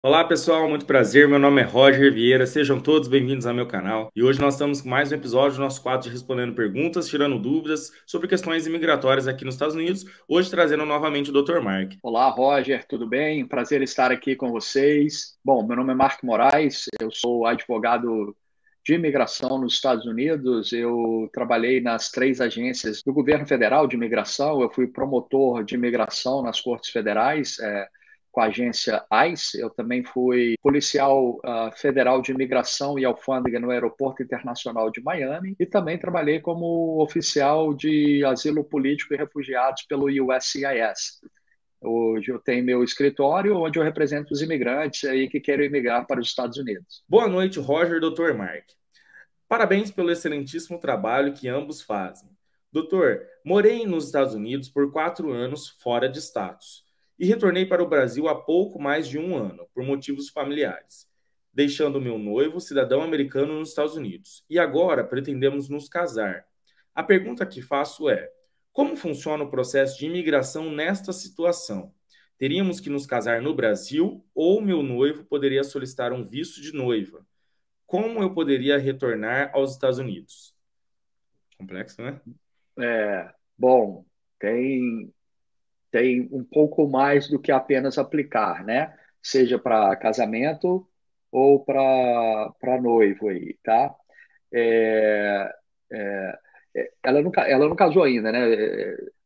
Olá pessoal, muito prazer. Meu nome é Roger Vieira. Sejam todos bem-vindos ao meu canal. E hoje nós estamos com mais um episódio do nosso quadro de Respondendo Perguntas, tirando dúvidas sobre questões imigratórias aqui nos Estados Unidos. Hoje trazendo novamente o Dr. Mark. Olá, Roger, tudo bem? Prazer estar aqui com vocês. Bom, meu nome é Marco Moraes, eu sou advogado de imigração nos Estados Unidos. Eu trabalhei nas três agências do governo federal de imigração. Eu fui promotor de imigração nas cortes federais, com a agência ICE. Eu também fui policial federal de imigração e alfândega no Aeroporto Internacional de Miami e também trabalhei como oficial de asilo político e refugiados pelo USCIS. Hoje eu tenho meu escritório onde eu represento os imigrantes aí que querem emigrar para os Estados Unidos. Boa noite, Roger e Dr. Mark. Parabéns pelo excelentíssimo trabalho que ambos fazem. Doutor, morei nos Estados Unidos por 4 anos fora de status e retornei para o Brasil há pouco mais de um ano, por motivos familiares, deixando meu noivo, cidadão americano, nos Estados Unidos. E agora pretendemos nos casar. A pergunta que faço é: como funciona o processo de imigração nesta situação? Teríamos que nos casar no Brasil ou meu noivo poderia solicitar um visto de noiva? Como eu poderia retornar aos Estados Unidos? Complexo, né? Bom, tem um pouco mais do que apenas aplicar, né? Seja para casamento ou para noivo aí, tá? É, é, ela não casou ainda, né?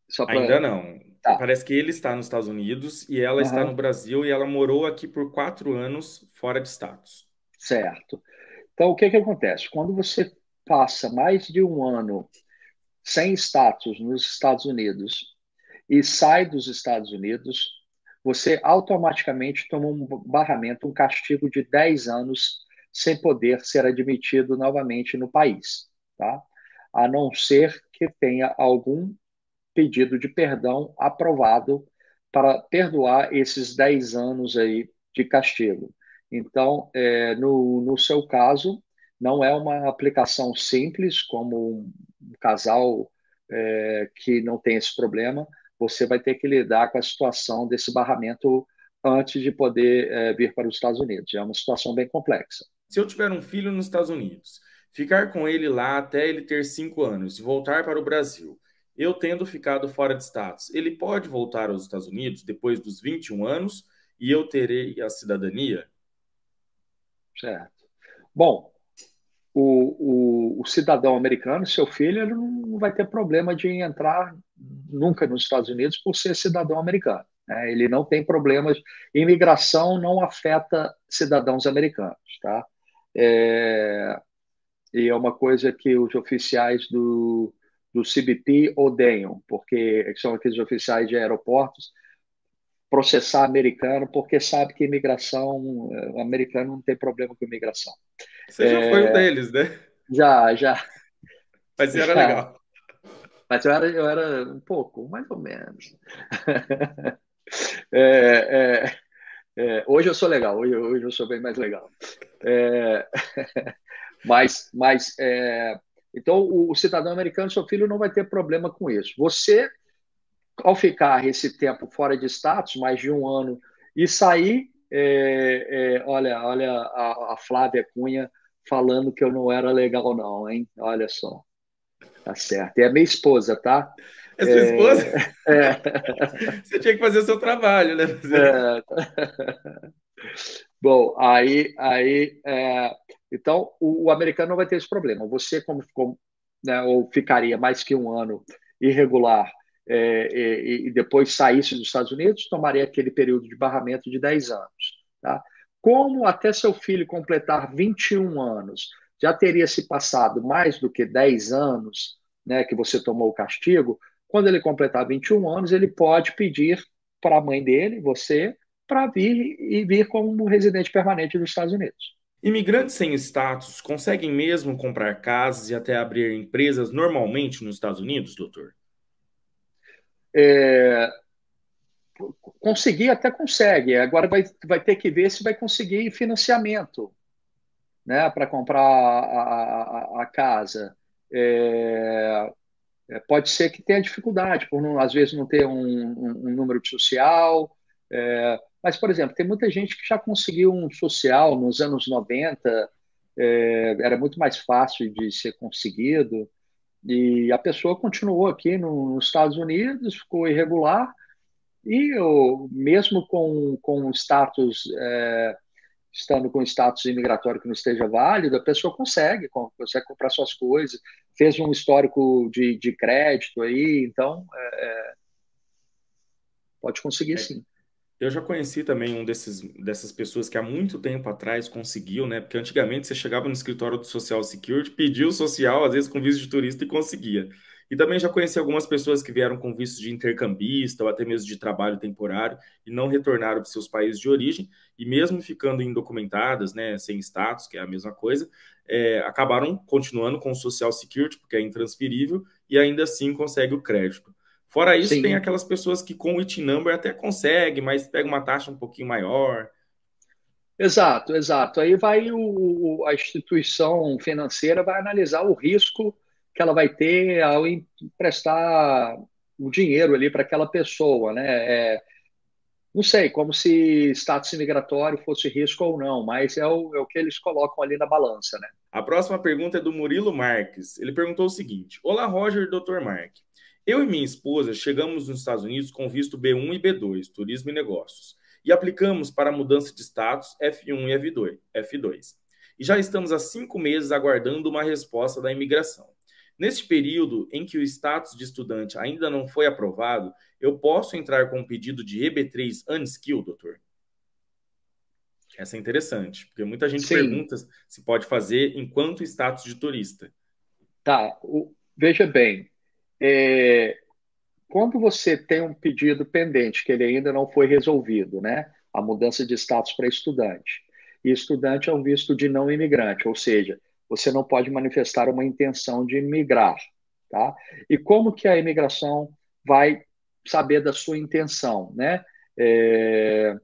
Só Ainda para. não. Tá. Parece que ele está nos Estados Unidos e ela está no Aham, Brasil e ela morou aqui por 4 anos fora de status. certo. Então, o que que acontece? Quando você passa mais de um ano sem status nos Estados Unidos e sai dos Estados Unidos, você automaticamente toma um barramento, um castigo de 10 anos sem poder ser admitido novamente no país, tá? A não ser que tenha algum pedido de perdão aprovado para perdoar esses 10 anos aí de castigo. Então, no seu caso, não é uma aplicação simples, como um casal que não tem esse problema, você vai ter que lidar com a situação desse barramento antes de poder vir para os Estados Unidos. É uma situação bem complexa. Se eu tiver um filho nos Estados Unidos, ficar com ele lá até ele ter 5 anos e voltar para o Brasil, eu tendo ficado fora de status, ele pode voltar aos Estados Unidos depois dos 21 anos e eu terei a cidadania? Certo. Bom, o cidadão americano, seu filho, ele não vai ter problema de entrar nunca nos Estados Unidos por ser cidadão americano, né? Ele não tem problemas. Imigração não afeta cidadãos americanos, tá? É, e é uma coisa que os oficiais do CBP odeiam, porque são aqueles oficiais de aeroportos processar americano, porque sabe que imigração, americano não tem problema com imigração. Você já foi um deles, né? Já, Mas era já. legal. Mas eu era um pouco, mais ou menos. É, hoje eu sou legal, hoje eu sou bem mais legal. É, então, o cidadão americano, seu filho, não vai ter problema com isso. Você, ao ficar esse tempo fora de status, mais de um ano, e sair, olha a Flávia Cunha falando que eu não era legal, não, hein? Olha só, tá certo. E é minha esposa, tá? É sua esposa? É, é, Você tinha que fazer o seu trabalho, né? é, bom, então o americano não vai ter esse problema. Você, como ficou, né, ou ficaria mais que um ano irregular e depois saísse dos Estados Unidos, tomaria aquele período de barramento de 10 anos. Tá? Como até seu filho completar 21 anos, já teria se passado mais do que 10 anos, né, que você tomou o castigo, quando ele completar 21 anos, ele pode pedir para a mãe dele, você, para vir como residente permanente dos Estados Unidos. Imigrantes sem status conseguem mesmo comprar casas e até abrir empresas normalmente nos Estados Unidos, doutor? É, conseguir até consegue, agora vai ter que ver se vai conseguir financiamento, né, para comprar a casa. É, pode ser que tenha dificuldade, por não, às vezes não ter um número de social, Mas, por exemplo, tem muita gente que já conseguiu um social nos anos 90, era muito mais fácil de ser conseguido, e a pessoa continuou aqui nos Estados Unidos, ficou irregular, e mesmo com status, estando com status imigratório que não esteja válido, a pessoa consegue comprar suas coisas, fez um histórico de crédito aí, então pode conseguir É, sim. eu já conheci também dessas pessoas que há muito tempo atrás conseguiu, né? Porque antigamente você chegava no escritório do Social Security, pedia o social, às vezes com visto de turista e conseguia. E também já conheci algumas pessoas que vieram com visto de intercambista ou até mesmo de trabalho temporário e não retornaram para seus países de origem e mesmo ficando indocumentadas, né, sem status, que é a mesma coisa, acabaram continuando com o Social Security, porque é intransferível, e ainda assim consegue o crédito. Fora isso, tem Sim, aquelas pessoas que com o IT number até consegue, mas pega uma taxa um pouquinho maior. exato, exato. Aí vai a instituição financeira vai analisar o risco que ela vai ter ao emprestar o dinheiro ali para aquela pessoa, né? Não sei, como se status imigratório fosse risco ou não, mas é o que eles colocam ali na balança, né? A próxima pergunta é do Murilo Marques. Ele perguntou o seguinte: Olá, Roger e Dr. Mark. Eu e minha esposa chegamos nos Estados Unidos com visto B1 e B2, turismo e negócios, e aplicamos para a mudança de status F1 e F2. E já estamos há 5 meses aguardando uma resposta da imigração. Neste período em que o status de estudante ainda não foi aprovado, eu posso entrar com um pedido de EB3 Unskilled, doutor? Essa é interessante, porque muita gente Sim, pergunta se pode fazer enquanto status de turista. tá. Veja bem, é, quando você tem um pedido pendente que ele ainda não foi resolvido, né? A mudança de status para estudante. E estudante é um visto de não imigrante, ou seja, você não pode manifestar uma intenção de migrar, tá? E como que a imigração vai saber da sua intenção, né? É,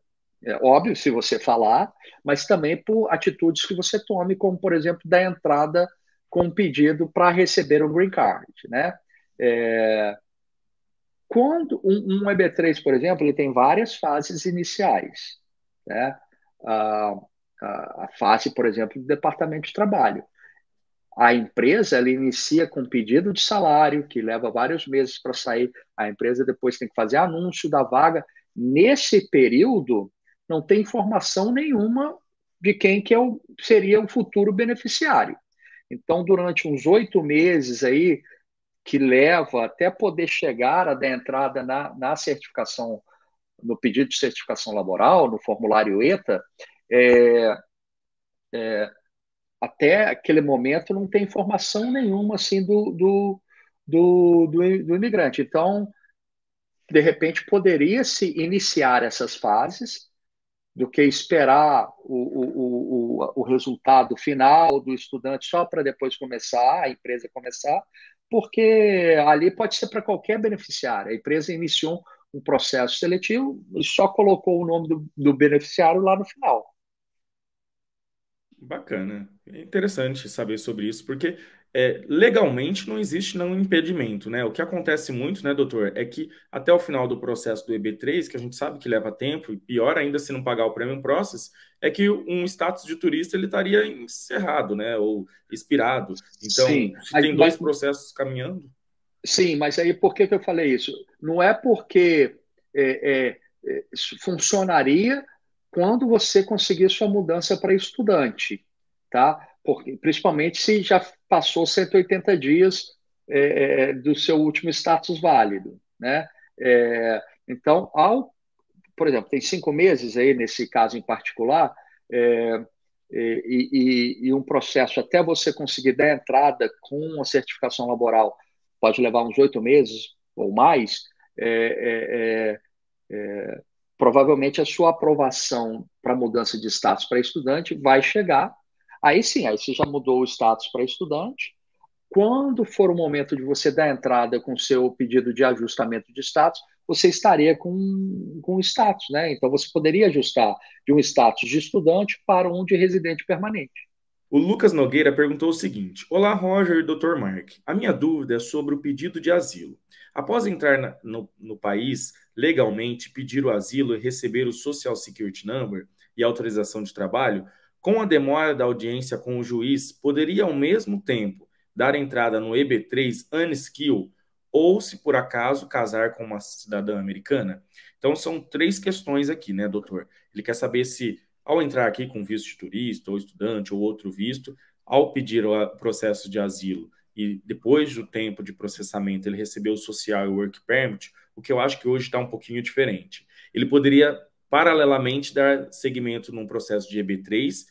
é óbvio se você falar, mas também por atitudes que você tome, como por exemplo da entrada com um pedido para receber um green card, né? É, quando um EB3, por exemplo, ele tem várias fases iniciais, né? A, a fase, por exemplo, do departamento de trabalho. A empresa ela inicia com pedido de salário, que leva vários meses para sair. A empresa depois tem que fazer anúncio da vaga. Nesse período, não tem informação nenhuma de quem que seria o futuro beneficiário. Então, durante uns 8 meses aí, que leva até poder chegar a dar entrada na certificação, no pedido de certificação laboral, no formulário ETA, é, até aquele momento não tem informação nenhuma assim do imigrante. Então, de repente, poderia-se iniciar essas fases do que esperar o resultado final do estudante só para depois começar, a empresa começar, porque ali pode ser para qualquer beneficiário. A empresa iniciou um processo seletivo e só colocou o nome do beneficiário lá no final. Bacana. É interessante saber sobre isso, porque legalmente não existe não impedimento, né? O que acontece muito, né, doutor, é que até o final do processo do EB3, que a gente sabe que leva tempo, e pior ainda se não pagar o Premium Process, é que um status de turista ele estaria encerrado, né, ou expirado. Então, Sim, se tem dois processos caminhando, sim, mas aí por que eu falei isso? Não é porque isso funcionaria quando você conseguir sua mudança para estudante, tá? Porque, principalmente se já passou 180 dias do seu último status válido, né? Então, por exemplo, tem 5 meses aí nesse caso em particular, é, e um processo até você conseguir dar entrada com a certificação laboral pode levar uns 8 meses ou mais, é, é, provavelmente a sua aprovação para mudança de status para estudante vai chegar. Aí sim, aí você já mudou o status para estudante. Quando for o momento de você dar entrada com o seu pedido de ajustamento de status, você estaria com status, né? Então você poderia ajustar de um status de estudante para um de residente permanente. o Lucas Nogueira perguntou o seguinte: Olá, Roger e Dr. Mark. A minha dúvida é sobre o pedido de asilo. Após entrar no país legalmente, pedir o asilo e receber o Social Security Number e autorização de trabalho, com a demora da audiência com o juiz, poderia ao mesmo tempo dar entrada no EB3 Unskill ou, se por acaso, casar com uma cidadã americana? Então, são três questões aqui, né, doutor? Ele quer saber se, ao entrar aqui com visto de turista, ou estudante, ou outro visto, ao pedir o processo de asilo e depois do tempo de processamento ele recebeu o social e o work permit, o que eu acho que hoje está um pouquinho diferente. Ele poderia, paralelamente, dar seguimento num processo de EB3,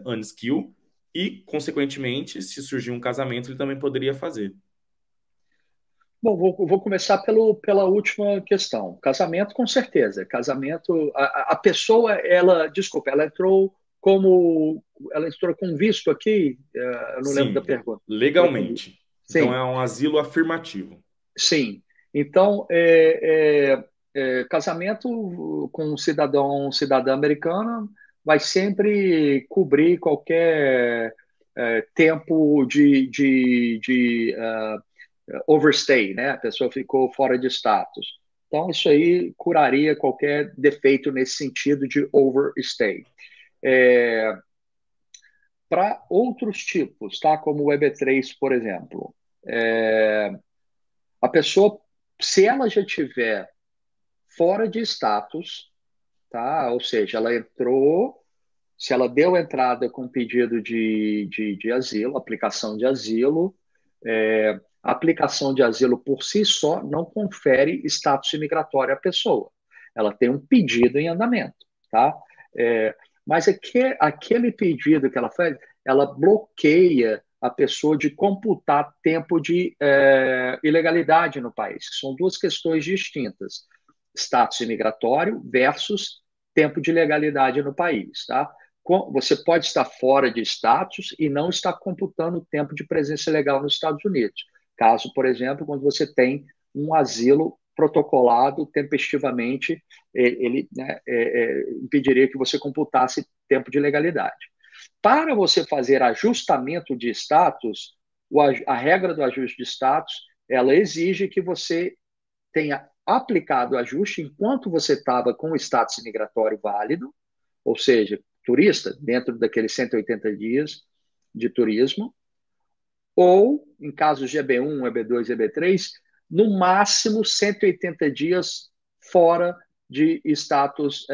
unskill, e, consequentemente, se surgir um casamento, ele também poderia fazer. Bom, vou começar pela última questão. Casamento, com certeza. Casamento, a pessoa, desculpa, ela entrou com visto aqui, eu não lembro da Sim, pergunta. legalmente. Então, Sim, é um asilo afirmativo. sim. Então, casamento com um cidadã americana vai sempre cobrir qualquer tempo de overstay, né? A pessoa ficou fora de status. Então, isso aí curaria qualquer defeito nesse sentido de overstay. É, Para outros tipos, tá? Como o EB3, por exemplo, a pessoa, se ela já tiver fora de status, tá? Ou seja, ela entrou, se ela deu entrada com pedido de asilo, aplicação de asilo, a aplicação de asilo por si só não confere status imigratório à pessoa. Ela tem um pedido em andamento, tá? Mas aquele pedido que ela faz, ela bloqueia a pessoa de computar tempo de ilegalidade no país, que são duas questões distintas. Status imigratório versus tempo de legalidade no país, tá? Você pode estar fora de status e não estar computando o tempo de presença legal nos Estados Unidos. Caso, por exemplo, quando você tem um asilo protocolado tempestivamente, ele né, impediria que você computasse tempo de legalidade. Para você fazer ajustamento de status, a regra do ajuste de status, ela exige que você tenha aplicado o ajuste enquanto você estava com o status migratório válido, ou seja, turista, dentro daqueles 180 dias de turismo, ou, em casos de EB1, EB2, EB3, no máximo 180 dias fora de status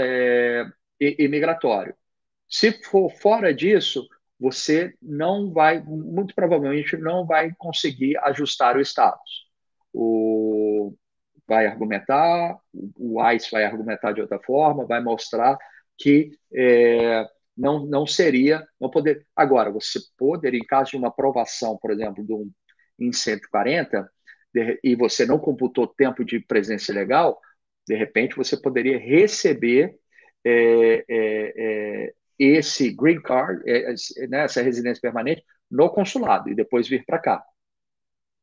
imigratório. Se for fora disso, você não vai, muito provavelmente, não vai conseguir ajustar o status. Vai argumentar, o ICE vai argumentar de outra forma, vai mostrar que não seria, não poder. Agora, você poder, em caso de uma aprovação, por exemplo, em 140, e você não computou tempo de presença legal, de repente você poderia receber esse green card, né, essa residência permanente, no consulado e depois vir para cá.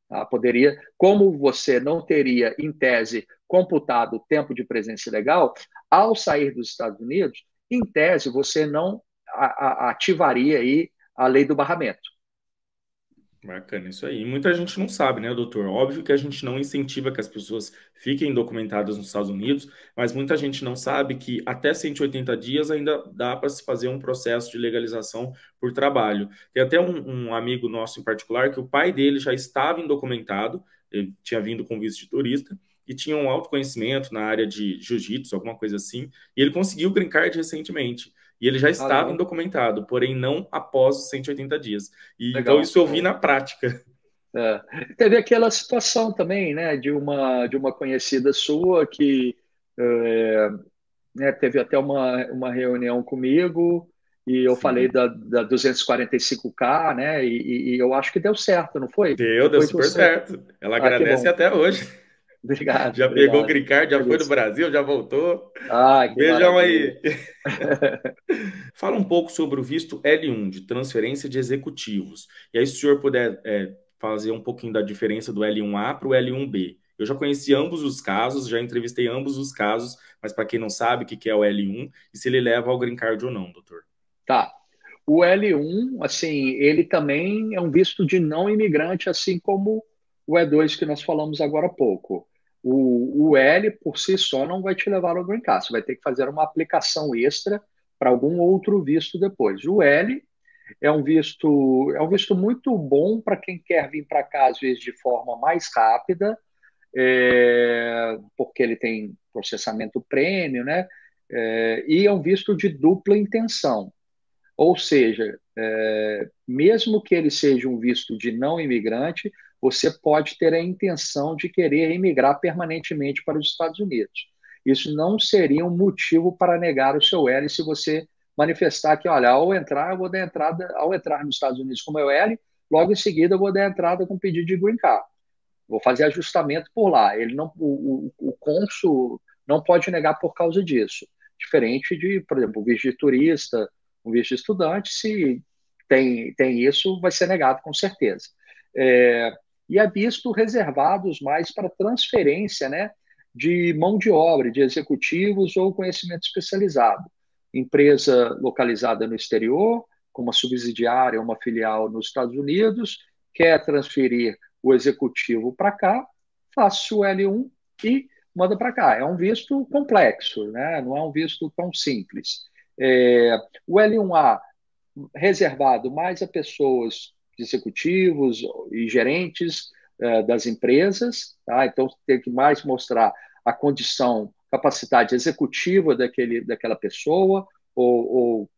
Tá? Poderia, como você não teria, em tese, computado o tempo de presença legal, ao sair dos Estados Unidos, em tese, você não ativaria aí a lei do barramento. Bacana, isso aí. E muita gente não sabe, né, doutor? Óbvio que a gente não incentiva que as pessoas fiquem documentadas nos Estados Unidos, mas muita gente não sabe que até 180 dias ainda dá para se fazer um processo de legalização por trabalho. Tem até um amigo nosso em particular que o pai dele já estava indocumentado, ele tinha vindo com visto de turista, e tinha um alto conhecimento na área de jiu-jitsu, alguma coisa assim, e ele conseguiu o green card recentemente. E ele já Ah, estava legal. indocumentado, porém não após os 180 dias. E então Legal. isso eu vi na prática. Teve aquela situação também, né, de uma conhecida sua que né, teve até uma reunião comigo e eu falei Sim. da 245K, né, e eu acho que deu certo, não foi? Deu Depois super você. certo. Ela Ah, que agradece bom. até hoje. Obrigado, Já pegou o obrigado. green card, já foi no Feliz. Brasil, já voltou. Ah, que Beijão maravilha. aí. Fala um pouco sobre o visto L1, de transferência de executivos. E aí, se o senhor puder fazer um pouquinho da diferença do L1A para o L1B. Eu já conheci ambos os casos, já entrevistei ambos os casos, mas para quem não sabe o que é o L1 e se ele leva ao green card ou não, doutor. Tá. O L1, assim, ele também é um visto de não imigrante, assim como o E2 que nós falamos agora há pouco. O L, por si só, não vai te levar ao Green Card. Você vai ter que fazer uma aplicação extra para algum outro visto depois. O L é um visto muito bom para quem quer vir para cá, às vezes, de forma mais rápida, porque ele tem processamento prêmio, né? E é um visto de dupla intenção. Ou seja, mesmo que ele seja um visto de não imigrante, você pode ter a intenção de querer emigrar permanentemente para os Estados Unidos. Isso não seria um motivo para negar o seu L se você manifestar que, olha, ao entrar, eu vou dar entrada, ao entrar nos Estados Unidos com o meu L, logo em seguida eu vou dar entrada com pedido de green card. Vou fazer ajustamento por lá. Ele não, o cônsul não pode negar por causa disso. Diferente de, por exemplo, o visto de turista, um visto de estudante, se tem isso, vai ser negado com certeza. E é visto reservados mais para transferência, né, de mão de obra, de executivos ou conhecimento especializado. Empresa localizada no exterior, com uma subsidiária, uma filial nos Estados Unidos, quer transferir o executivo para cá, faça o L1 e manda para cá. É um visto complexo, né? Não é um visto tão simples. O L1A reservado mais a pessoas executivos e gerentes das empresas, tá? Então tem que mais mostrar a condição, capacidade executiva daquela pessoa ou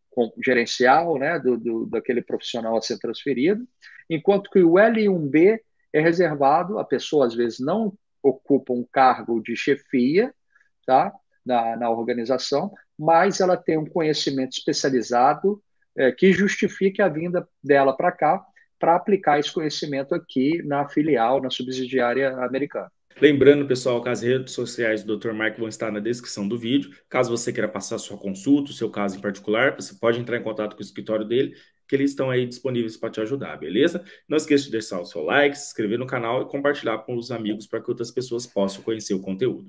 gerencial, né, daquele profissional a ser transferido, enquanto que o L1B é reservado a pessoa às vezes não ocupa um cargo de chefia, tá, na organização, mas ela tem um conhecimento especializado que justifique a vinda dela para cá para aplicar esse conhecimento aqui na filial, na subsidiária americana. Lembrando, pessoal, que as redes sociais do Dr. Mark vão estar na descrição do vídeo. Caso você queira passar sua consulta, o seu caso em particular, você pode entrar em contato com o escritório dele, que eles estão aí disponíveis para te ajudar, beleza? Não esqueça de deixar o seu like, se inscrever no canal e compartilhar com os amigos para que outras pessoas possam conhecer o conteúdo.